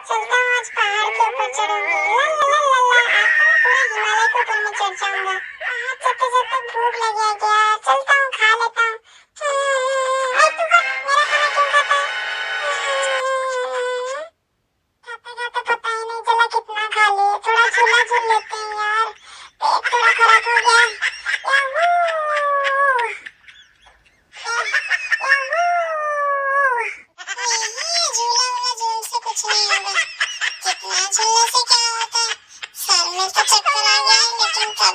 चलता हूँ आज पहाड़ के ऊपर चढ़ूंगी। ला ला ला ला ला, आज तो मैं पूरे हिमालय के ऊपर में चढ़ जाऊंगा। पहाड़ चढ़ते चढ़ते भूख लगी है क्या? चलता हूँ खा लेता हूँ। ए तू खा, मेरा खाना क्यों खाता है? खाते खाते पता ही नहीं चला कितना खा लिए। थोड़ा झूला झूल लेते हैं यार, पेट थोड़ा खराब हो गया। याहू झूला वूला झूल से कुछ नहीं होगा। कितना झूलने से क्या होता है? सर में तो चक्कर आ गया है, लेकिन तब